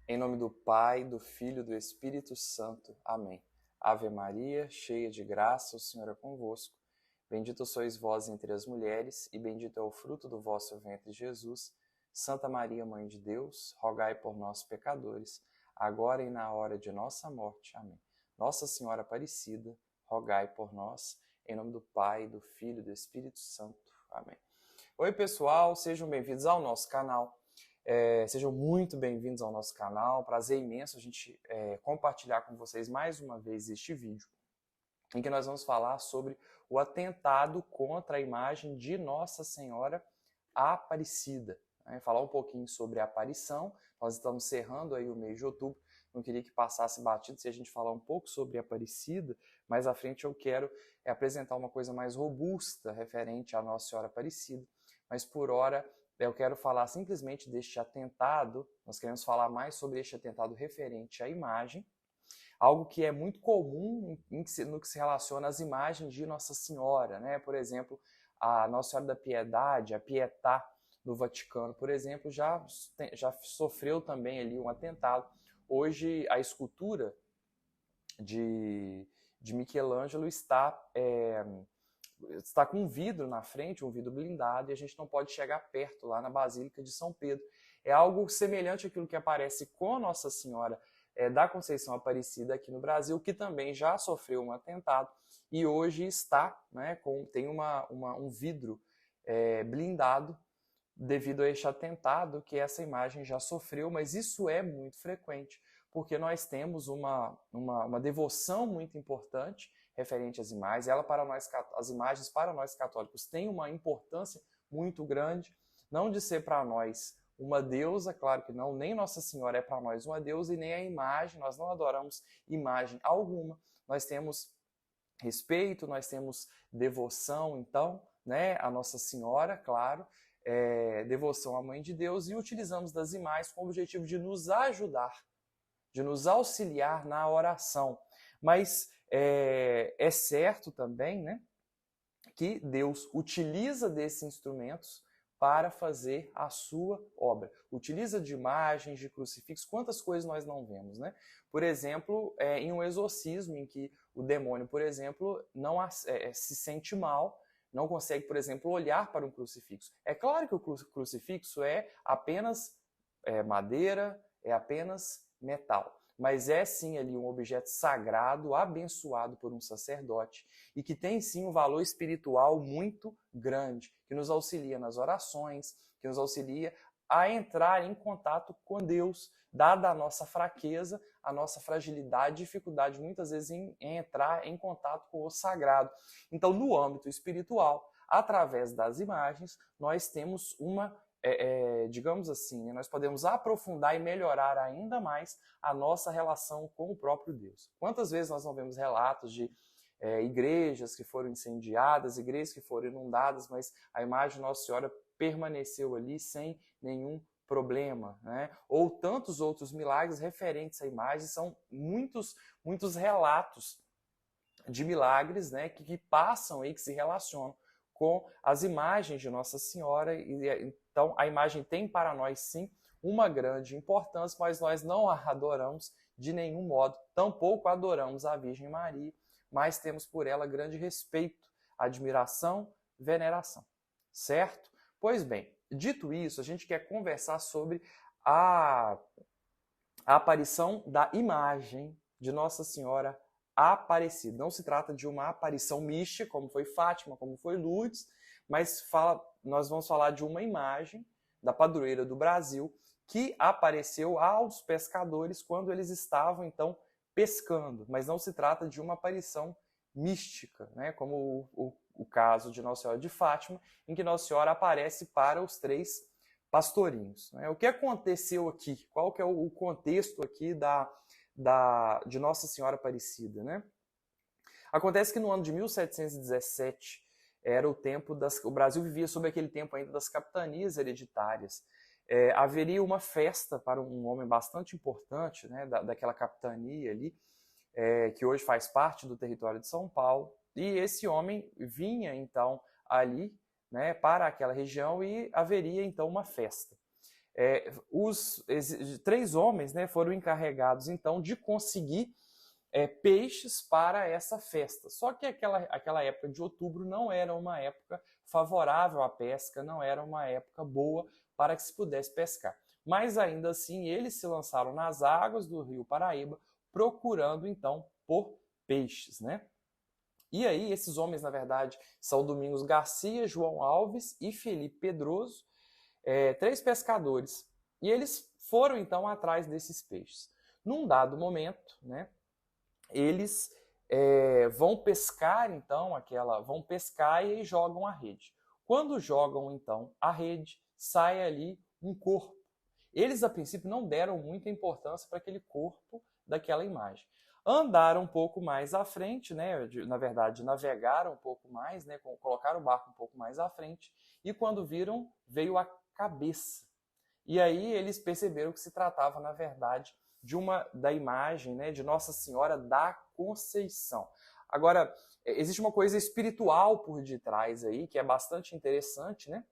Em nome do Pai, do Filho e do Espírito Santo. Amém. Ave Maria, cheia de graça, o Senhor é convosco. Bendita sois vós entre as mulheres, e bendito é o fruto do vosso ventre, Jesus. Santa Maria, Mãe de Deus, rogai por nós, pecadores, agora e na hora de nossa morte. Amém. Nossa Senhora Aparecida, rogai por nós. Em nome do Pai, do Filho e do Espírito Santo. Amém. Oi, pessoal, sejam bem-vindos ao nosso canal. Sejam muito bem-vindos ao nosso canal. Prazer imenso a gente compartilhar com vocês mais uma vez este vídeo, em que nós vamos falar sobre o atentado contra a imagem de Nossa Senhora Aparecida. Falar um pouquinho sobre a aparição. Nós estamos encerrando aí o mês de outubro. Não queria que passasse batido se a gente falar um pouco sobre a Aparecida. Mais à frente eu quero apresentar uma coisa mais robusta referente à Nossa Senhora Aparecida. Mas por hora eu quero falar simplesmente deste atentado. Nós queremos falar mais sobre este atentado referente à imagem, algo que é muito comum no que se relaciona às imagens de Nossa Senhora, né? Por exemplo, a Nossa Senhora da Piedade, a Pietà no Vaticano, por exemplo, já sofreu também ali um atentado. Hoje a escultura de Michelangelo está com um vidro na frente, um vidro blindado, e a gente não pode chegar perto lá na Basílica de São Pedro. É algo semelhante àquilo que aparece com Nossa Senhora da Conceição Aparecida aqui no Brasil, que também já sofreu um atentado e hoje está, né, tem um vidro blindado devido a este atentado que essa imagem já sofreu, mas isso é muito frequente, porque nós temos uma devoção muito importante referente às imagens. As imagens para nós católicos têm uma importância muito grande, não de ser para nós uma deusa, claro que não, nem Nossa Senhora é para nós uma deusa e nem a imagem, nós não adoramos imagem alguma, nós temos respeito, nós temos devoção, então, né, a Nossa Senhora, claro, devoção à Mãe de Deus, e utilizamos das imagens com o objetivo de nos ajudar, de nos auxiliar na oração. Mas é certo também, né, que Deus utiliza desses instrumentos para fazer a sua obra. Utiliza de imagens, de crucifixos, quantas coisas nós não vemos, né? Por exemplo, em um exorcismo em que o demônio, por exemplo, não se sente mal, não consegue, por exemplo, olhar para um crucifixo. É claro que o crucifixo é apenas madeira, é apenas metal, mas é sim ali um objeto sagrado, abençoado por um sacerdote, e que tem sim um valor espiritual muito grande, que nos auxilia nas orações, que nos auxilia a entrar em contato com Deus, dada a nossa fraqueza, a nossa fragilidade, dificuldade muitas vezes em entrar em contato com o sagrado. Então, no âmbito espiritual, através das imagens, nós temos digamos assim, né, nós podemos aprofundar e melhorar ainda mais a nossa relação com o próprio Deus. Quantas vezes nós não vemos relatos de igrejas que foram incendiadas, igrejas que foram inundadas, mas a imagem de Nossa Senhora permaneceu ali sem nenhum problema, né? Ou tantos outros milagres referentes à imagem, são muitos relatos de milagres, né, que passam e que se relacionam com as imagens de Nossa Senhora. Então, a imagem tem para nós, sim, uma grande importância, mas nós não a adoramos de nenhum modo, tampouco adoramos a Virgem Maria, mas temos por ela grande respeito, admiração, veneração. Certo? Pois bem, dito isso, a gente quer conversar sobre a aparição da imagem de Nossa Senhora Aparecida. Não se trata de uma aparição mística, como foi Fátima, como foi Lourdes, mas nós vamos falar de uma imagem da padroeira do Brasil que apareceu aos pescadores quando eles estavam, então, pescando. Mas não se trata de uma aparição mística, né? Como o caso de Nossa Senhora de Fátima, em que Nossa Senhora aparece para os 3 pastorinhos. Né? O que aconteceu aqui? Qual que é o contexto aqui de Nossa Senhora Aparecida, né? Acontece que no ano de 1717 era o tempo o Brasil vivia sob aquele tempo ainda das capitanias hereditárias. Haveria uma festa para um homem bastante importante, né, daquela capitania ali, que hoje faz parte do território de São Paulo, e esse homem vinha então ali, né, para aquela região, e haveria então uma festa. os 3 homens, né, foram encarregados então de conseguir peixes para essa festa. Só que aquela época de outubro não era uma época favorável à pesca, não era uma época boa para que se pudesse pescar. Mas ainda assim, eles se lançaram nas águas do Rio Paraíba, procurando então por peixes, né? E aí, esses homens, na verdade, são Domingos Garcia, João Alves e Felipe Pedroso, 3 pescadores. E eles foram então atrás desses peixes. Num dado momento, né, eles vão pescar então vão pescar e aí jogam a rede. Quando jogam então a rede, sai ali um corpo. Eles a princípio não deram muita importância para aquele corpo daquela imagem. Andaram um pouco mais à frente, né? Na verdade navegaram um pouco mais, né? Colocaram o barco um pouco mais à frente e quando viram veio a cabeça. E aí eles perceberam que se tratava na verdade da imagem, né, de Nossa Senhora da Conceição. Agora, existe uma coisa espiritual por detrás aí, que é bastante interessante, né,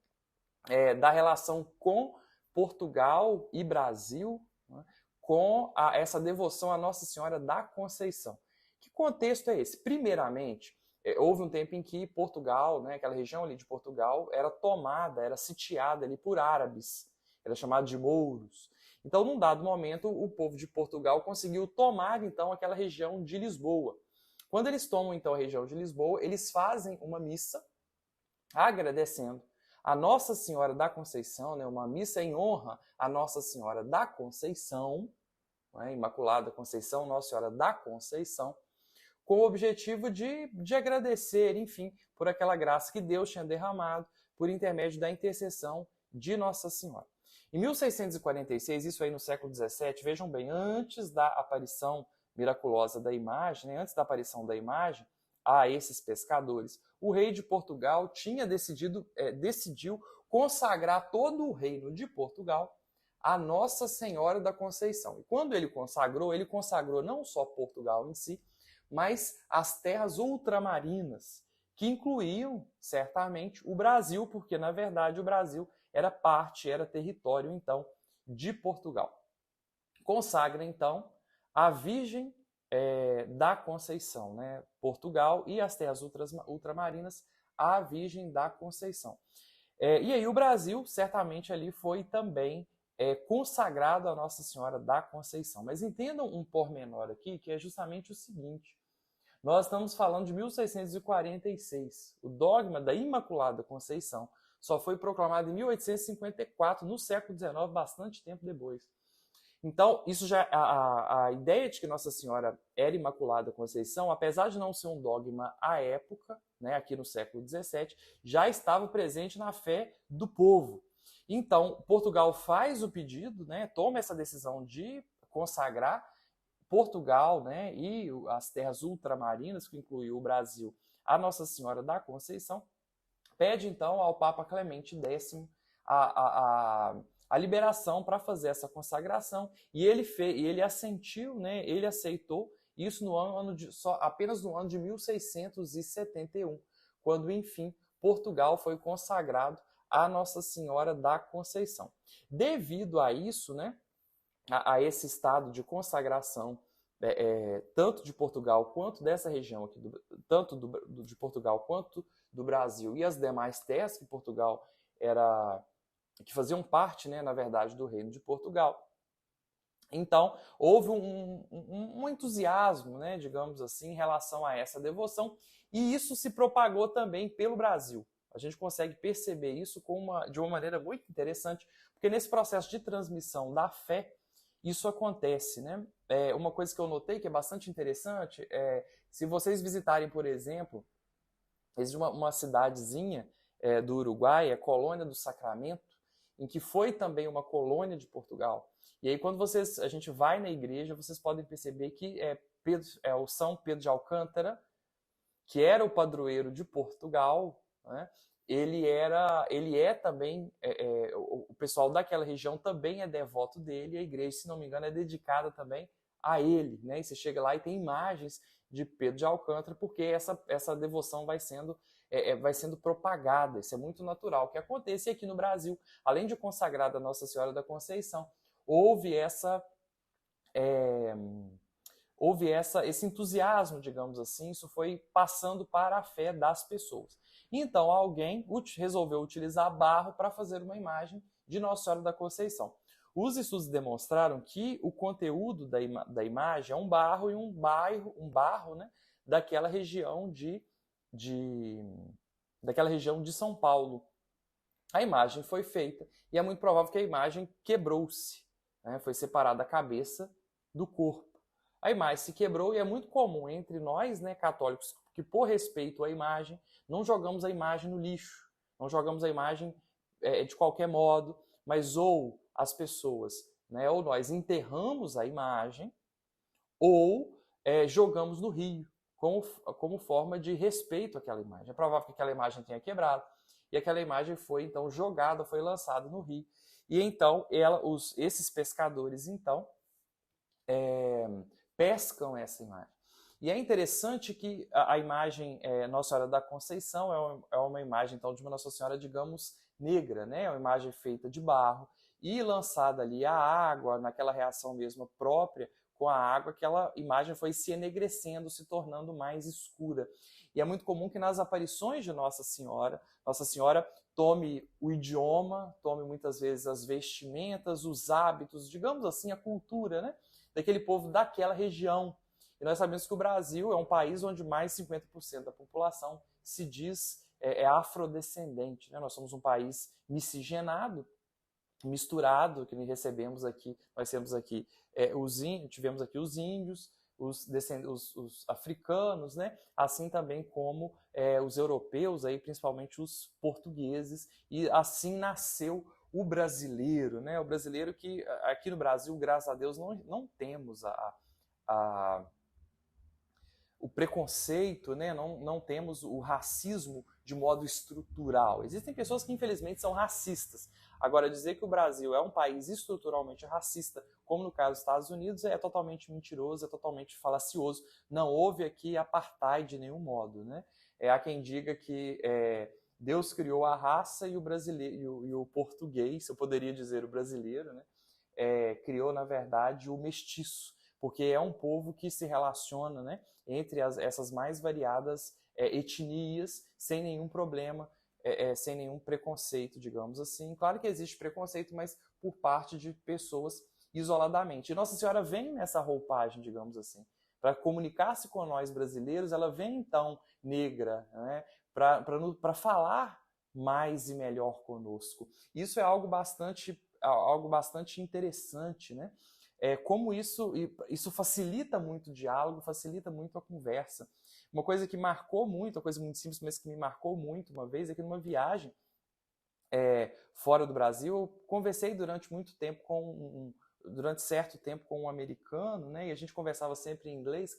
da relação com Portugal e Brasil, né, com essa devoção à Nossa Senhora da Conceição. Que contexto é esse? Primeiramente, houve um tempo em que Portugal, né, aquela região ali de Portugal, era tomada, era sitiada ali por árabes, era chamado de mouros. Então, num dado momento, o povo de Portugal conseguiu tomar, então, aquela região de Lisboa. Quando eles tomam, então, a região de Lisboa, eles fazem uma missa agradecendo a Nossa Senhora da Conceição, né, uma missa em honra a Nossa Senhora da Conceição, né, Imaculada Conceição, Nossa Senhora da Conceição, com o objetivo de agradecer, enfim, por aquela graça que Deus tinha derramado por intermédio da intercessão de Nossa Senhora. Em 1646, isso aí no século XVII, vejam bem, antes da aparição miraculosa da imagem, né, antes da aparição da imagem a esses pescadores, o rei de Portugal decidiu consagrar todo o reino de Portugal a Nossa Senhora da Conceição. E quando ele consagrou não só Portugal em si, mas as terras ultramarinas, que incluíam certamente o Brasil, porque na verdade o Brasil era território então de Portugal. Consagra então a Virgem da Conceição, né? Portugal e as terras ultramarinas à Virgem da Conceição. E aí o Brasil certamente ali foi também consagrado a Nossa Senhora da Conceição. Mas entendam um pormenor aqui, que é justamente o seguinte: nós estamos falando de 1646. O dogma da Imaculada Conceição só foi proclamado em 1854, no século XIX, bastante tempo depois. Então, isso já a ideia de que Nossa Senhora era Imaculada Conceição, apesar de não ser um dogma à época, né, aqui no século XVII, já estava presente na fé do povo. Então, Portugal faz o pedido, né, toma essa decisão de consagrar Portugal, né, e as terras ultramarinas, que incluiu o Brasil, a Nossa Senhora da Conceição, pede então ao Papa Clemente X a liberação para fazer essa consagração, e ele assentiu, né, ele aceitou isso apenas no ano de 1671, quando enfim Portugal foi consagrado a Nossa Senhora da Conceição. Devido a isso, né, a esse estado de consagração, tanto de Portugal quanto dessa região aqui, tanto de Portugal quanto do Brasil e as demais terras que Portugal que faziam parte, né, na verdade, do Reino de Portugal. Então, houve um entusiasmo, né, digamos assim, em relação a essa devoção, e isso se propagou também pelo Brasil. A gente consegue perceber isso de uma maneira muito interessante, porque nesse processo de transmissão da fé, isso acontece, né? Uma coisa que eu notei que é bastante interessante se vocês visitarem, por exemplo, existe uma cidadezinha do Uruguai, a Colônia do Sacramento, em que foi também uma colônia de Portugal. E aí, quando a gente vai na igreja, vocês podem perceber que o São Pedro de Alcântara, que era o padroeiro de Portugal, né? Ele é também, o pessoal daquela região também é devoto dele, e a igreja, se não me engano, é dedicada também a ele, né? E você chega lá e tem imagens de Pedro de Alcântara, porque essa devoção vai sendo vai sendo propagada. Isso é muito natural que aconteça. E aqui no Brasil, além de consagrada Nossa Senhora da Conceição, houve esse entusiasmo, digamos assim, isso foi passando para a fé das pessoas. Então alguém resolveu utilizar barro para fazer uma imagem de Nossa Senhora da Conceição. Os estudos demonstraram que o conteúdo da imagem é um barro e um barro, né, daquela região daquela região de São Paulo. A imagem foi feita e é muito provável que a imagem quebrou-se, né, foi separada a cabeça do corpo. A imagem se quebrou e é muito comum entre nós, né, católicos, que por respeito à imagem, não jogamos a imagem no lixo, não jogamos a imagem de qualquer modo, mas ou as pessoas, né, ou nós enterramos a imagem, ou jogamos no rio, como forma de respeito àquela imagem. É provável que aquela imagem tenha quebrado, e aquela imagem foi então jogada, foi lançada no rio. E então esses pescadores então pescam essa imagem. E é interessante que a imagem Nossa Senhora da Conceição é uma imagem então de uma Nossa Senhora, digamos, negra, né? É uma imagem feita de barro e lançada ali a água, naquela reação mesmo própria com a água, aquela imagem foi se enegrecendo, se tornando mais escura. E é muito comum que nas aparições de Nossa Senhora tome o idioma, tome muitas vezes as vestimentas, os hábitos, digamos assim, a cultura, né, daquele povo daquela região. E nós sabemos que o Brasil é um país onde mais de 50% da população se diz afrodescendente, né? Nós somos um país miscigenado, misturado, que recebemos aqui, nós temos aqui tivemos aqui os índios, os africanos, né? Assim também como os europeus, aí, principalmente os portugueses, e assim nasceu o brasileiro, né? O brasileiro que aqui no Brasil, graças a Deus, não temos o preconceito, né? Não temos o racismo de modo estrutural. Existem pessoas que infelizmente são racistas. Agora, dizer que o Brasil é um país estruturalmente racista, como no caso dos Estados Unidos, é totalmente mentiroso, é totalmente falacioso. Não houve aqui apartheid de nenhum modo, né? Há quem diga que Deus criou a raça e o brasileiro e o português, eu poderia dizer o brasileiro, né? Criou, na verdade, o mestiço, porque é um povo que se relaciona, né, entre essas mais variadas etnias sem nenhum problema, sem nenhum preconceito, digamos assim. Claro que existe preconceito, mas por parte de pessoas isoladamente. E Nossa Senhora vem nessa roupagem, digamos assim, para comunicar-se com nós brasileiros. Ela vem então negra, né, para falar mais e melhor conosco. Isso é algo bastante interessante, né? Como isso facilita muito o diálogo, facilita muito a conversa. Uma coisa que marcou muito, uma coisa muito simples, mas que me marcou muito uma vez, é que numa viagem fora do Brasil, eu conversei durante certo tempo com um americano, né? E a gente conversava sempre em inglês,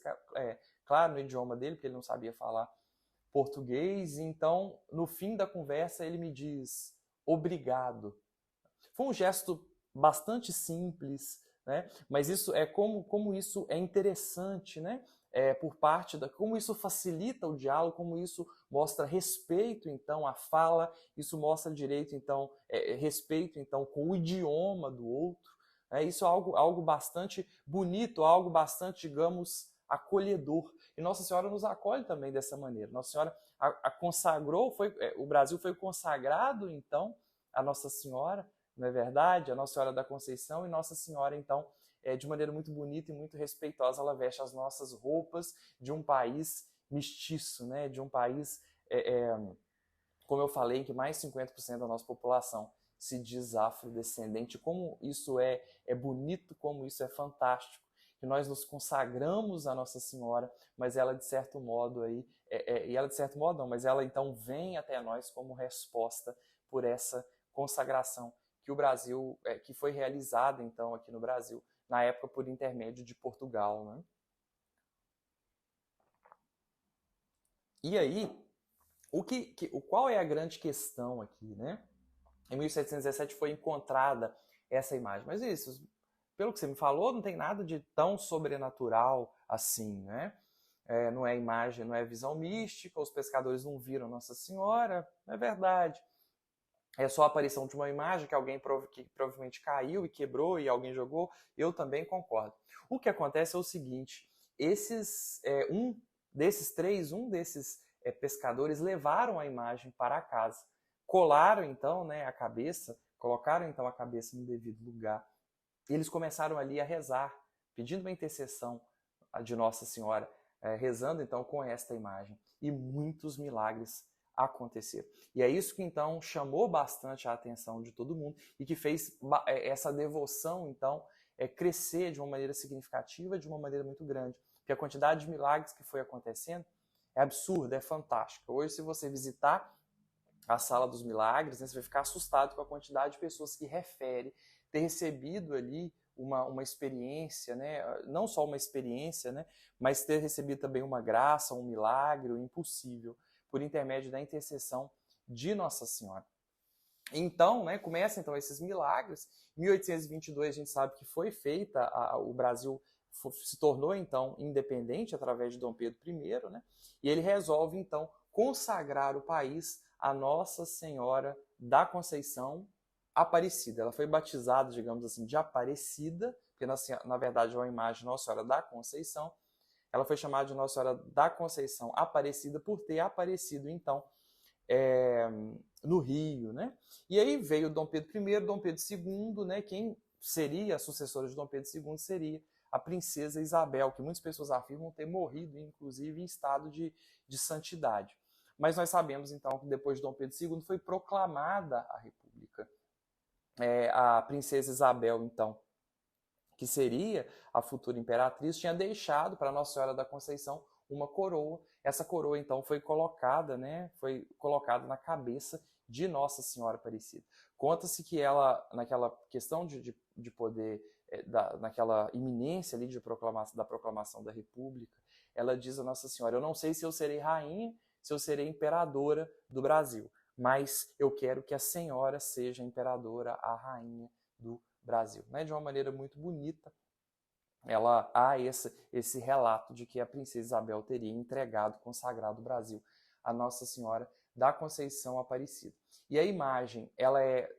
claro, no idioma dele, porque ele não sabia falar português. Então, no fim da conversa, ele me diz obrigado. Foi um gesto bastante simples, né? Mas isso como isso é interessante, né? Como isso facilita o diálogo, como isso mostra respeito então à fala, isso mostra respeito então com o idioma do outro. Isso é algo bastante bonito, algo bastante, digamos, acolhedor. E Nossa Senhora nos acolhe também dessa maneira. Nossa Senhora a consagrou, o Brasil foi consagrado então a Nossa Senhora, não é verdade? A Nossa Senhora da Conceição, e Nossa Senhora, então, de maneira muito bonita e muito respeitosa, ela veste as nossas roupas de um país mestiço, né? De um país, como eu falei, que mais de 50% da nossa população se diz afrodescendente. Como isso é bonito, como isso é fantástico, que nós nos consagramos a Nossa Senhora, mas ela de certo modo mas ela então vem até nós como resposta por essa consagração que o Brasil, que foi realizada então aqui no Brasil, na época por intermédio de Portugal, né? E aí, qual é a grande questão aqui, né? Em 1717 foi encontrada essa imagem, mas isso, pelo que você me falou, não tem nada de tão sobrenatural assim, né? não é imagem, não é visão mística, os pescadores não viram Nossa Senhora, não é verdade. É só a aparição de uma imagem que alguém que provavelmente caiu e quebrou e alguém jogou, eu também concordo. O que acontece é o seguinte, um desses pescadores levaram a imagem para casa, colaram então, né, a cabeça, colocaram então a cabeça no devido lugar, e eles começaram ali a rezar, pedindo uma intercessão de Nossa Senhora, rezando então com esta imagem. E muitos milagres aconteceram. E é isso que então chamou bastante a atenção de todo mundo e que fez essa devoção então crescer de uma maneira significativa, de uma maneira muito grande. Porque a quantidade de milagres que foi acontecendo é absurda, é fantástica. Hoje, se você visitar a Sala dos Milagres, né, você vai ficar assustado com a quantidade de pessoas que refere ter recebido ali uma experiência, né, não só uma experiência, né, mas ter recebido também uma graça, um milagre, o impossível, por intermédio da intercessão de Nossa Senhora. Então, né, começam então esses milagres. Em 1822 a gente sabe que foi feita, o Brasil se tornou então independente através de Dom Pedro I, né, e ele resolve então consagrar o país a Nossa Senhora da Conceição Aparecida. Ela foi batizada, digamos assim, de Aparecida, porque na verdade é uma imagem de Nossa Senhora da Conceição. Ela foi chamada de Nossa Senhora da Conceição Aparecida por ter aparecido, então, no Rio, né? E aí veio Dom Pedro I, Dom Pedro II, né? Quem seria a sucessora de Dom Pedro II seria a princesa Isabel, que muitas pessoas afirmam ter morrido, inclusive, em estado de santidade. Mas nós sabemos, então, que depois de Dom Pedro II foi proclamada a República. A princesa Isabel, então, que seria a futura imperatriz, tinha deixado para Nossa Senhora da Conceição uma coroa. Essa coroa, então, foi colocada na cabeça de Nossa Senhora Aparecida. Conta-se que ela, naquela questão de poder, naquela iminência ali da proclamação da República, ela diz a Nossa Senhora: eu não sei se eu serei rainha, se eu serei imperadora do Brasil, mas eu quero que a senhora seja a imperadora, a rainha do Brasil. Né? De uma maneira muito bonita, há esse relato de que a princesa Isabel teria entregado, consagrado o Brasil a Nossa Senhora da Conceição Aparecida. E a imagem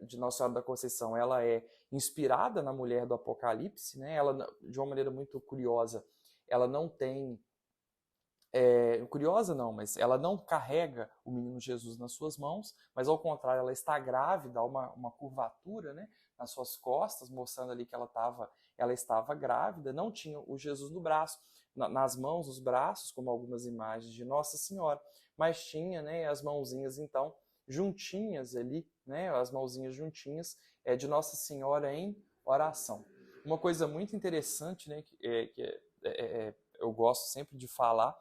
de Nossa Senhora da Conceição, ela é inspirada na mulher do Apocalipse, né? Ela, de uma maneira muito curiosa, ela não tem curiosa não, mas ela não carrega o menino Jesus nas suas mãos, mas ao contrário, ela está grávida, há uma curvatura, né, nas suas costas, mostrando ali que ela estava grávida, não tinha o Jesus no braço, nas mãos, nos braços, como algumas imagens de Nossa Senhora, mas tinha, né, as mãozinhas então juntinhas ali, né, as mãozinhas juntinhas de Nossa Senhora em oração. Uma coisa muito interessante, né, eu gosto sempre de falar,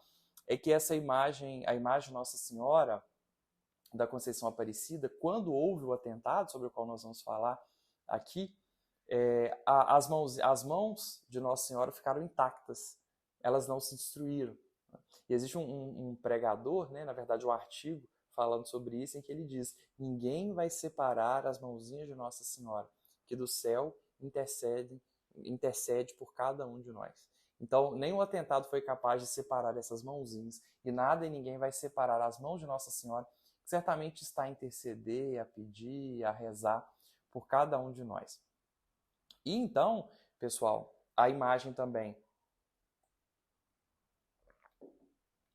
é que essa imagem, a imagem de Nossa Senhora da Conceição Aparecida, quando houve o atentado, sobre o qual nós vamos falar aqui, as mãos de Nossa Senhora ficaram intactas, elas não se destruíram. E existe um pregador, né, na verdade um artigo, falando sobre isso, em que ele diz: ninguém vai separar as mãozinhas de Nossa Senhora, que do céu intercede por cada um de nós. Então, nenhum atentado foi capaz de separar essas mãozinhas, e nada e ninguém vai separar as mãos de Nossa Senhora, que certamente está a interceder, a pedir, a rezar por cada um de nós. E então, pessoal, a imagem também,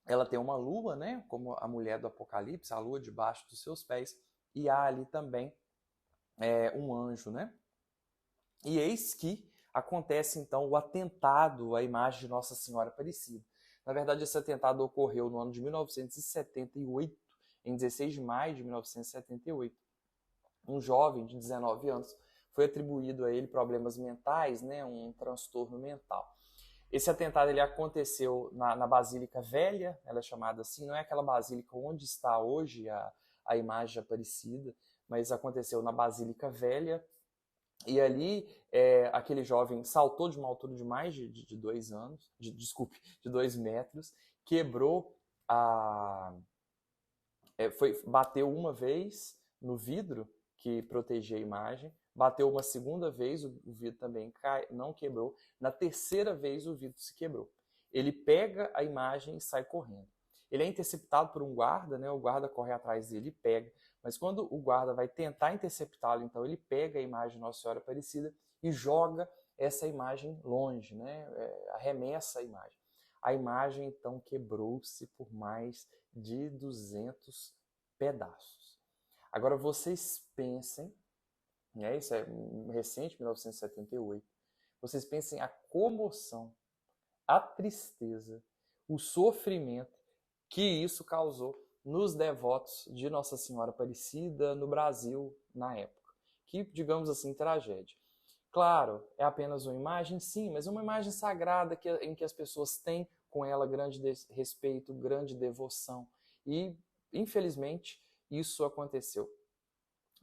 ela tem uma lua, né, como a mulher do Apocalipse, a lua debaixo dos seus pés, e há ali também um anjo, né? E eis que acontece então o atentado à imagem de Nossa Senhora Aparecida. Na verdade, esse atentado ocorreu no ano de 1978, em 16 de maio de 1978. Um jovem de 19 anos foi atribuído a ele problemas mentais, né, um transtorno mental. Esse atentado ele aconteceu na Basílica Velha, ela é chamada assim, não é aquela basílica onde está hoje a imagem de Aparecida, mas aconteceu na Basílica Velha. E ali, aquele jovem saltou de uma altura de mais de 2 anos, de 2 metros, quebrou bateu uma vez no vidro que protegia a imagem, bateu uma segunda vez, o vidro também não quebrou, na terceira vez o vidro se quebrou. ele pega a imagem e sai correndo. Ele é interceptado por um guarda, né? O guarda corre atrás dele e pega, mas quando o guarda vai tentar interceptá-lo, então ele pega a imagem de Nossa Senhora Aparecida e joga essa imagem longe, né? Arremessa a imagem. A imagem, então, quebrou-se por mais de 200 pedaços. Agora, vocês pensem, né? Isso é recente, 1978, vocês pensem a comoção, a tristeza, o sofrimento que isso causou nos devotos de Nossa Senhora Aparecida no Brasil na época. Que, digamos assim, tragédia. Claro, é apenas uma imagem, sim, mas uma imagem sagrada em que as pessoas têm com ela grande respeito, grande devoção. E, infelizmente, isso aconteceu.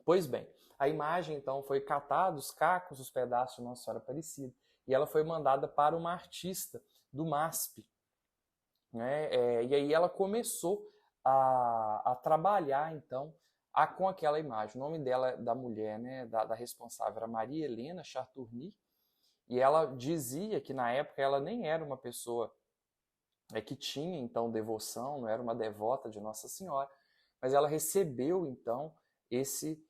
Pois bem, a imagem, então, foi catada, os cacos, os pedaços de Nossa Senhora Aparecida, e ela foi mandada para uma artista do MASP, né? E aí ela começou a trabalhar, então, com aquela imagem. O nome dela, da mulher, né, da responsável, era Maria Helena Chartourny, e ela dizia que na época ela nem era uma pessoa que tinha, então, devoção, não era uma devota de Nossa Senhora, mas ela recebeu, então, esse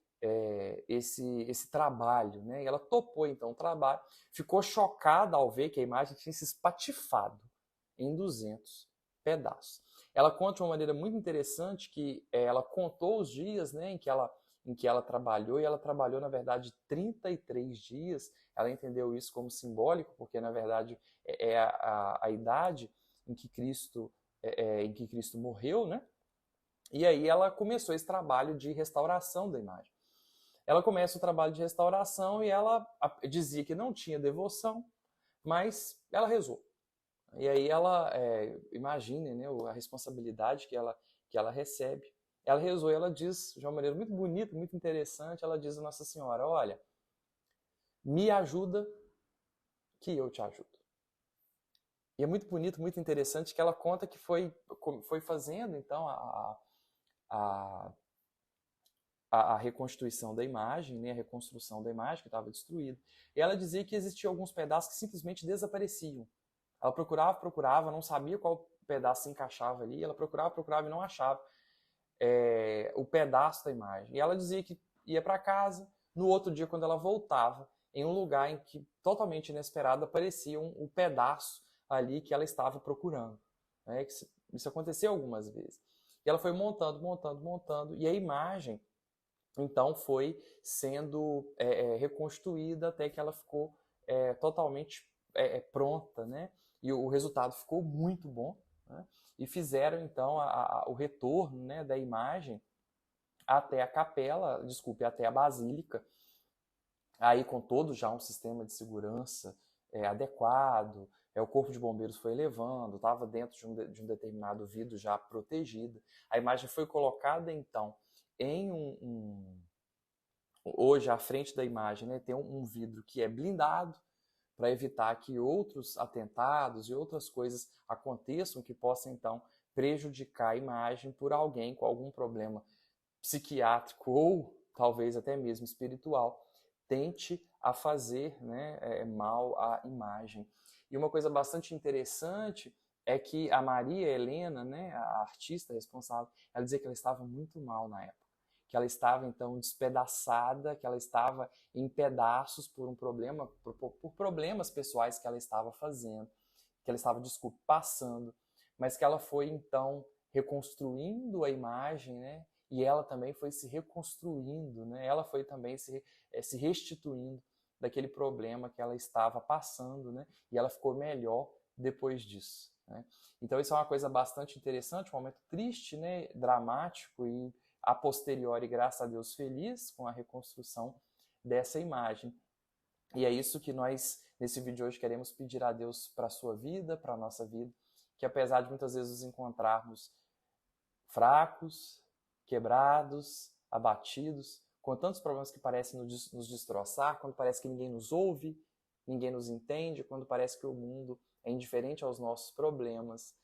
trabalho, né? E ela topou, então, o trabalho, ficou chocada ao ver que a imagem tinha se espatifado em 200 pedaços. Ela conta de uma maneira muito interessante que ela contou os dias, né, em que ela trabalhou, e ela trabalhou, na verdade, 33 dias. Ela entendeu isso como simbólico, porque, na verdade, é a idade em que Cristo morreu, né? E aí ela começou esse trabalho de restauração da imagem. Ela começa o trabalho de restauração e ela dizia que não tinha devoção, mas ela rezou. E aí ela, imagine, né, a responsabilidade que ela recebe. Ela rezou e ela diz, de uma maneira muito bonita, muito interessante, ela diz a Nossa Senhora, olha, me ajuda que eu te ajudo. E é muito bonito, muito interessante que ela conta que foi fazendo, então, a reconstituição da imagem, né, a reconstrução da imagem que estava destruída. E ela dizia que existiam alguns pedaços que simplesmente desapareciam. Ela procurava, não sabia qual pedaço se encaixava ali, ela procurava e não achava o pedaço da imagem. E ela dizia que ia para casa, no outro dia, quando ela voltava, em um lugar em que, totalmente inesperado, aparecia um pedaço ali que ela estava procurando. Né? Isso aconteceu algumas vezes. E ela foi montando, e a imagem, então, foi sendo reconstruída até que ela ficou totalmente pronta, né? E o resultado ficou muito bom, né? E fizeram, então, o retorno, né, da imagem até a capela, até a basílica, aí com todo já um sistema de segurança adequado, o corpo de bombeiros foi levando, estava dentro de um determinado vidro já protegido. A imagem foi colocada, então, em hoje, à frente da imagem, né, tem um vidro que é blindado para evitar que outros atentados e outras coisas aconteçam que possam, então, prejudicar a imagem por alguém com algum problema psiquiátrico ou talvez até mesmo espiritual tente a fazer, né, mal à imagem. E uma coisa bastante interessante é que a Maria Helena, né, a artista responsável, ela dizia que ela estava muito mal na época, que ela estava então despedaçada, que ela estava em pedaços por um problema, por problemas pessoais que ela estava fazendo, que ela estava, passando, mas que ela foi então reconstruindo a imagem, né? E ela também foi se reconstruindo, né? Ela foi também se restituindo daquele problema que ela estava passando, né? E ela ficou melhor depois disso, né? Então isso é uma coisa bastante interessante, um momento triste, né? Dramático e a posteriori, graças a Deus, feliz com a reconstrução dessa imagem. E é isso que nós, nesse vídeo de hoje, queremos pedir a Deus para a sua vida, para a nossa vida, que apesar de muitas vezes nos encontrarmos fracos, quebrados, abatidos, com tantos problemas que parecem nos destroçar, quando parece que ninguém nos ouve, ninguém nos entende, quando parece que o mundo é indiferente aos nossos problemas,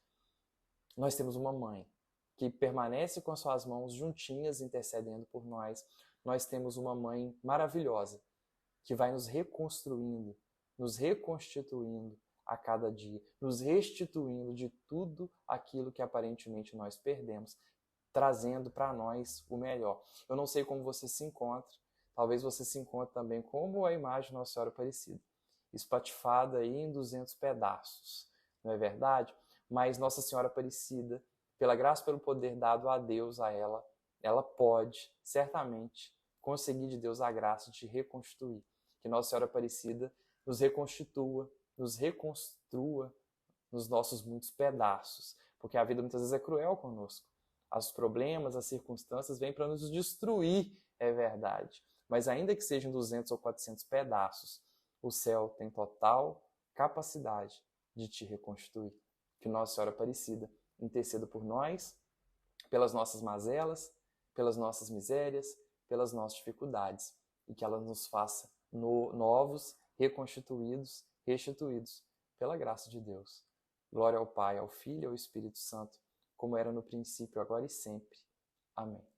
nós temos uma mãe que permanece com as suas mãos juntinhas intercedendo por nós. Nós temos uma mãe maravilhosa que vai nos reconstruindo, nos reconstituindo a cada dia, nos restituindo de tudo aquilo que aparentemente nós perdemos, trazendo para nós o melhor. Eu não sei como você se encontra, talvez você se encontre também como a imagem de Nossa Senhora Aparecida, espatifada aí em 200 pedaços, não é verdade? Mas Nossa Senhora Aparecida, pela graça e pelo poder dado a Deus, a ela pode, certamente, conseguir de Deus a graça de reconstruir. Que Nossa Senhora Aparecida nos reconstitua, nos reconstrua nos nossos muitos pedaços, porque a vida muitas vezes é cruel conosco. Os problemas, as circunstâncias vêm para nos destruir, é verdade. Mas ainda que sejam 200 ou 400 pedaços, o céu tem total capacidade de te reconstruir. Que Nossa Senhora Aparecida interceda por nós, pelas nossas mazelas, pelas nossas misérias, pelas nossas dificuldades, e que ela nos faça novos, reconstituídos, restituídos pela graça de Deus. Glória ao Pai, ao Filho e ao Espírito Santo, como era no princípio, agora e sempre. Amém.